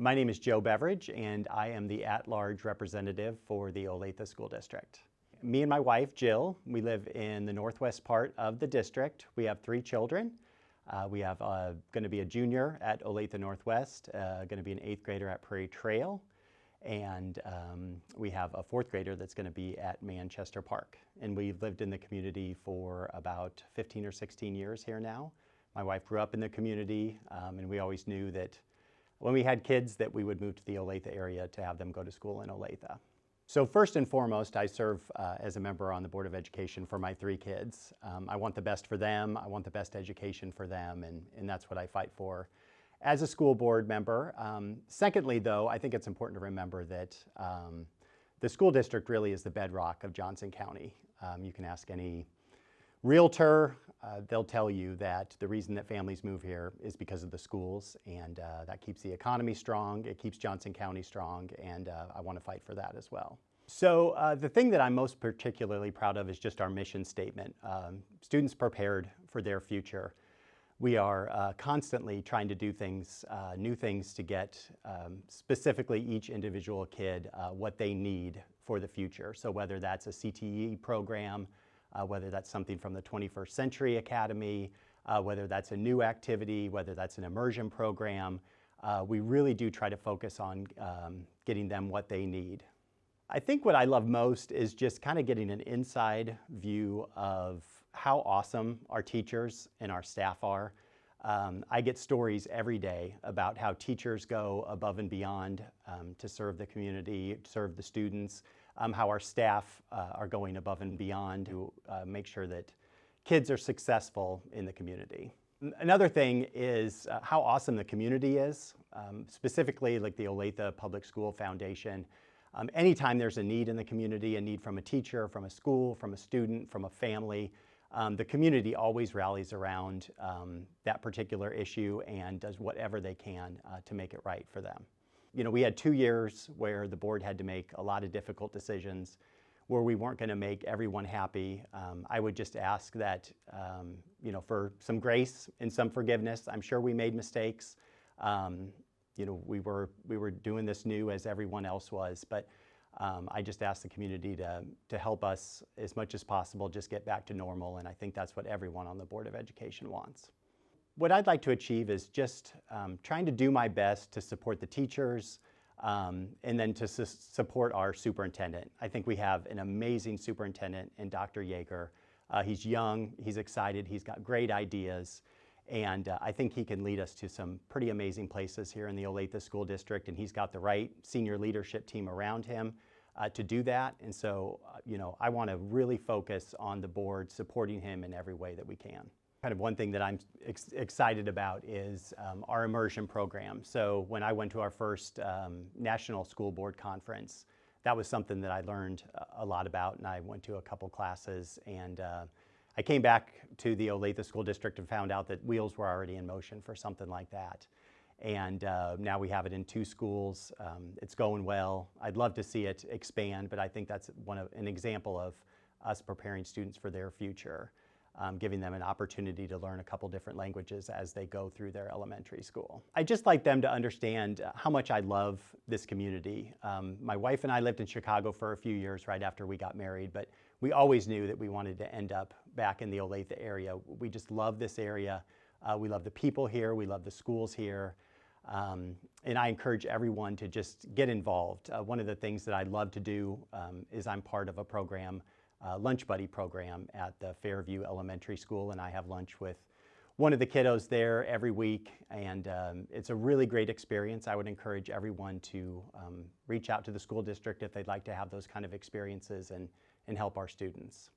My name is Joe Beveridge, and I am the at-large representative for the Olathe School District. Me and my wife, Jill, we live in the northwest part of the district. We have 3 children. We have going to be a junior at Olathe Northwest, going to be an 8th grader at Prairie Trail, and we have a 4th grader that's going to be at Manchester Park. And we've lived in the community for about 15 or 16 years here now. My wife grew up in the community, and we always knew that when we had kids that we would move to the Olathe area to have them go to school in Olathe. So first and foremost, I serve as a member on the Board of Education for my 3 kids. I want the best for them, I want the best education for them, and that's what I fight for as a school board member. Secondly, though, I think it's important to remember that the school district really is the bedrock of Johnson County. You can ask any realtor, they'll tell you that the reason that families move here is because of the schools, and that keeps the economy strong, it keeps Johnson County strong, and I want to fight for that as well. So the thing that I'm most particularly proud of is just our mission statement, students prepared for their future. We are constantly trying to do things, new things to get specifically each individual kid what they need for the future. So whether that's a CTE program, whether that's something from the 21st Century Academy, whether that's a new activity, whether that's an immersion program, we really do try to focus on getting them what they need. I think what I love most is just kind of getting an inside view of how awesome our teachers and our staff are. I get stories every day about how teachers go above and beyond to serve the community, serve the students, how our staff are going above and beyond to make sure that kids are successful in the community. Another thing is how awesome the community is, specifically like the Olathe Public School Foundation. Anytime there's a need in the community, a need from a teacher, from a school, from a student, from a family, the community always rallies around that particular issue and does whatever they can to make it right for them. You know, we had 2 years where the board had to make a lot of difficult decisions where we weren't going to make everyone happy. I would just ask that, you know, for some grace and some forgiveness. I'm sure we made mistakes. You know, we were doing this new as everyone else was, but I just ask the community to help us as much as possible just get back to normal, and I think that's what everyone on the Board of Education wants. What I'd like to achieve is just trying to do my best to support the teachers and then to support our superintendent. I think we have an amazing superintendent in Dr. Yeager. He's young, he's excited, he's got great ideas, and I think he can lead us to some pretty amazing places here in the Olathe School District, and he's got the right senior leadership team around him to do that. And so, you know, I want to really focus on the board supporting him in every way that we can. Kind of one thing that I'm excited about is our immersion program. So when I went to our first National School Board Conference, that was something that I learned a lot about, and I went to a couple classes, and I came back to the Olathe School District and found out that wheels were already in motion for something like that. And now we have it in 2 schools. It's going well. I'd love to see it expand, but I think that's an example of us preparing students for their future. Giving them an opportunity to learn a couple different languages as they go through their elementary school. I'd just like them to understand how much I love this community. My wife and I lived in Chicago for a few years right after we got married, but we always knew that we wanted to end up back in the Olathe area. We just love this area. We love the people here. We love the schools here. And I encourage everyone to just get involved. One of the things that I love to do is I'm part of a program, lunch buddy program at the Fairview Elementary School, and I have lunch with one of the kiddos there every week, and it's a really great experience. I would encourage everyone to reach out to the school district if they'd like to have those kind of experiences and help our students.